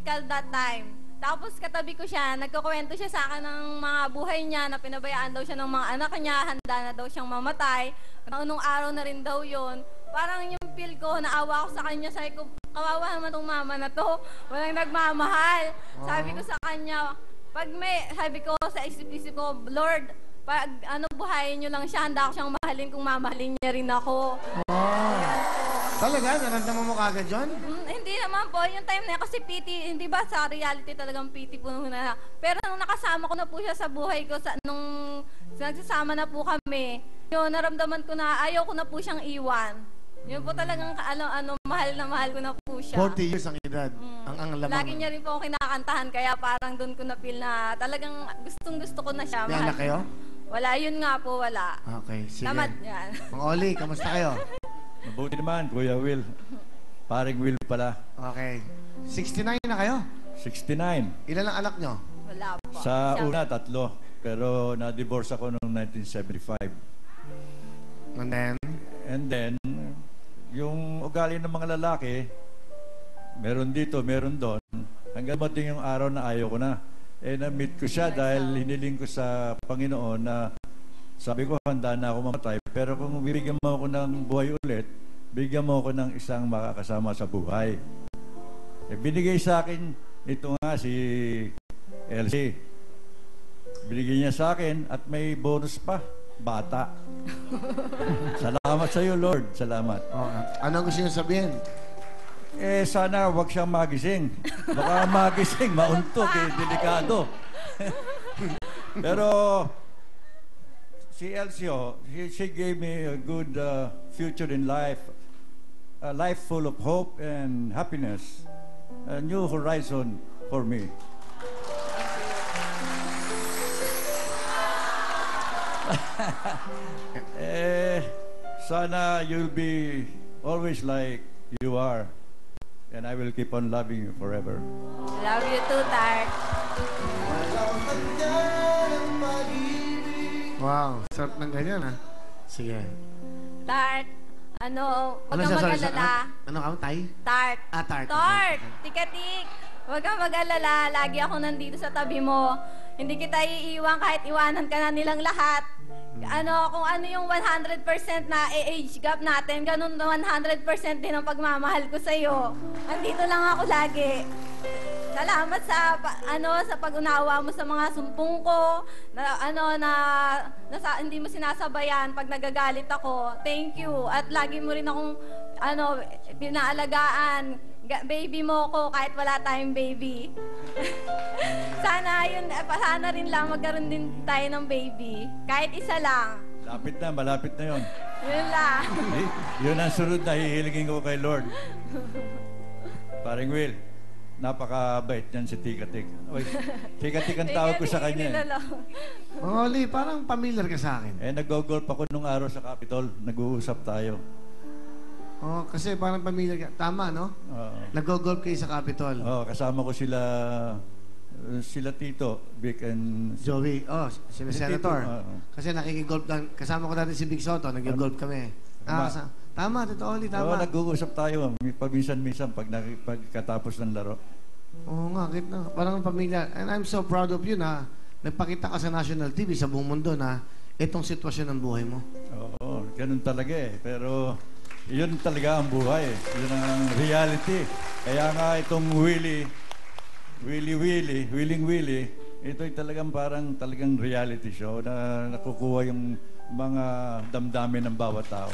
critical that time. Tapos katabi ko siya, nagkukwento siya sa akin ng mga buhay niya na pinabayaan daw siya ng mga anak niya, handa na daw siyang mamatay. Nung araw na rin daw yon. Parang yung feel ko, naawa ko sa kanya, sabi ko, kawawa naman tong mama na to, walang nagmamahal. Sabi ko sa kanya, sabi ko sa isip-isip ko, Lord, pag buhayin niyo lang siya, handa ako siyang mahalin kung mamahalin niya rin ako. Talaga? Naramdaman mo kagad yun? Hindi naman po. Yung time na yun, kasi pity, hindi ba sa reality talagang pity po na. Pero nung nakasama ko na po siya sa buhay ko, nung nagsasama na po kami, yun, naramdaman ko na ayaw ko na po siyang iwan. Yun po talagang mahal ko na po siya. 40 years ang edad. Ang lamang. Lagi niya rin po ako kinakantahan, kaya parang doon ko na feel na talagang gustong-gusto ko na siya. May anak kayo? Wala, yun nga po, wala. Okay, sige. Tamad yan. Mang Oli, kamusta kayo? Mabuti naman, Kuya Will. Paring Will pala. Okay. 69 na kayo? 69. Ilan ang anak nyo? Wala po. Sa una, 3. Pero na-divorce ako noong 1975. And then, yung ugali ng mga lalaki, meron dito, meron doon. Hanggang mating yung araw na ayaw ko na. Na-meet ko siya dahil hiniling ko sa Panginoon na sabi ko, handa na ako mamatay. Pero kung bibigyan mo ako ng buhay ulit, bigyan mo ako ng isang makakasama sa buhay. Binigay sa akin, ito nga si Elsie. Binigay niya sa akin at may bonus pa, bata. Salamat sa iyo, Lord. Salamat. Ano gusto niyo sabihin? Sana wag siyang magising. Baka magising, mauntok, delikado. Pero si Elsie, she gave me a good future in life. A life full of hope and happiness. A new horizon for me. Sana you'll be always like you are. And I will keep on loving you forever. Love you too, Tart. Wow, sarap ng ganyan, ha? Sige. Tart, wag kang mag-alala. Ano ka, Tay? Tart. Tart. Tart, tikatik. Wag kang mag-alala. Lagi ako nandito sa tabi mo. Hindi kita iiwan kahit iwanan ka na nilang lahat. Kung ano yung 100% na age gap natin, ganun na 100% din ang pagmamahal ko sa'yo. Andito lang ako lagi. Salamat sa sa pag-unawa mo sa mga sumpong ko, hindi mo sinasabayan pag nagagalit ako. Thank you. At lagi mo rin akong pinaalagaan. Baby mo ko kahit wala tayong baby. Sana rin lang magkaroon din tayo ng baby. Kahit isa lang. Malapit na yun. Yun lang. Yun ang sunod na hihilingin ko kay Lord. Paring Will, napakabait yan si Tikatik. Tikatik ang tawag ko sa kanya. Mang Oli, parang familiar ka sa akin. Nag-golf ako nung araw sa Capitol. Nag-uusap tayo. Kasi parang familiar ka. Tama, no? Nag-golf kayo sa Capitol. Kasama ko sila Tito, Vic and Joey. Sila Senator. Kasi nakikigolf lang. Kasama ko dati si Vic Soto. Nag-golf kami. Tama, Tito Oli, tama. Nag-uusap tayo. Paminsan-minsan pagkatapos ng laro. Oo nga, parang familiar. And I'm so proud of you na nagpakita ka sa national TV sa buong mundo na itong sitwasyon ng buhay mo. Oo, ganun talaga Pero yun talaga ang buhay. Yun ang reality. Kaya nga itong Willing Willie, ito'y talagang reality show na nakukuha yung mga damdamin ng bawat tao.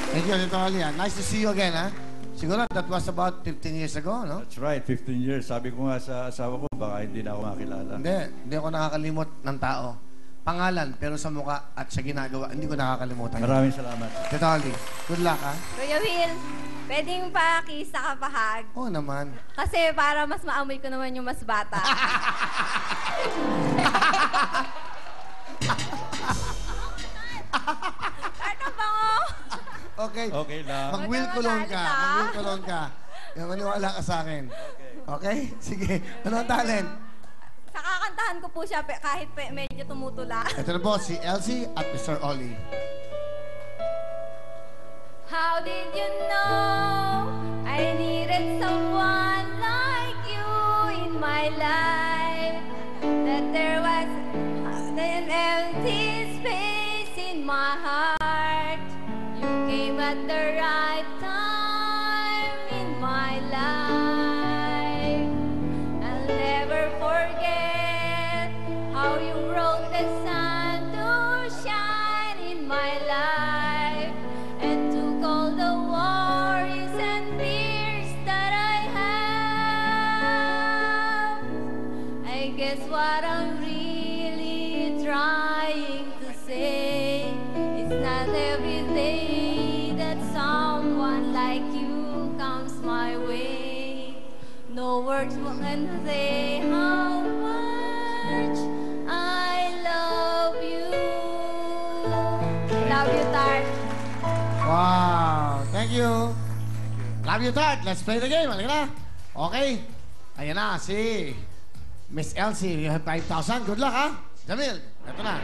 Thank you, Tito Oli. Nice to see you again, ha? Siguro that was about 15 years ago, no? That's right, 15 years. Sabi ko nga sa asawa ko, baka hindi na ako makilala. Hindi ako nakakalimot ng tao. Pangalan, pero sa mukha at sa ginagawa, hindi ko nakakalimutan. Maraming salamat. Tito Oli, good luck, ha? Kuya Will, pwedeng pa-kiss sa kapahag? Oo naman. Kasi para mas maamoy ko naman yung mas bata. Ano bango? Okay. Okay lang. Mag-will kulong ka. Yung maniwala ka sa akin. Okay? Sige. Ano ang talent? Sa kakantahan ko po siya kahit medyo tumutula. Ito na po si Elsie at Mr. Oli. How did you know I needed someone like you in my life. That there was an empty space in my heart. You came at the right time in my life. I'll never forget how you broke the sun to shine in my life and took all the worries and fears that I have. I guess what I'm really trying to say is not every day that someone like you comes my way. No words can say how much I love you. Love you, Tart. Wow, thank you. Love you, Tart. Let's play the game. Halika na. Okay. Ayan na, si Miss Elsie. You have 5,000. Good luck, ha? Jamil, ito na.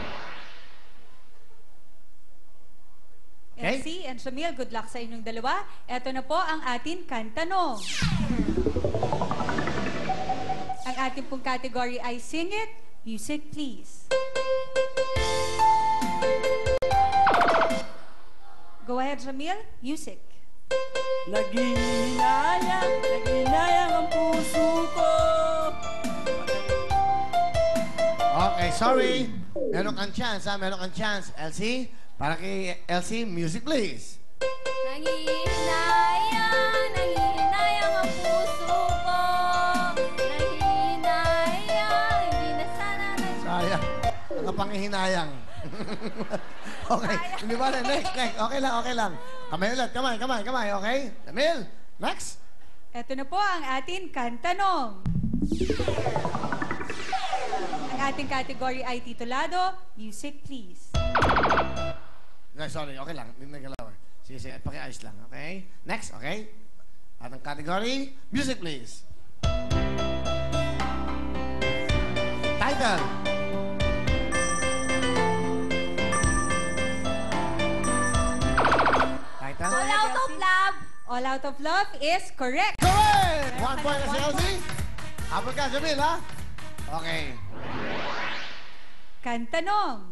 Okay. Elsie and Shamil, good luck sa inyong dalawa. Ito na po ang ating kantanong. Ang ating pong category ay Sing It, Music Please. Go ahead, Shamil. Music. Naghinayang ang puso ko. Okay, sorry. Meron kang chance, ha? Meron kang chance. Elsie, para kay Elsie, music please. Nanghihinayang ang puso ko. Nanghihinayang, hindi na sana Sayang. Ang kapangihinayang. Okay. Hindi ba? Next. Okay lang. Kamay ulit. Kamay. Okay? Jamil, next. Ito na po ang ating kantanong. Ang ating category ay titulado, Music Please. No, sorry. Okay lang. Hindi nagalawa. Sige. Pakiayos lang. Okay? Next. Okay? At ang category, music please. Title. Title. All Out of Love. All Out of Love is correct. Correct! 1 point na si Elsie. Habol ka, Jamil, ha? Okay. Kantanong.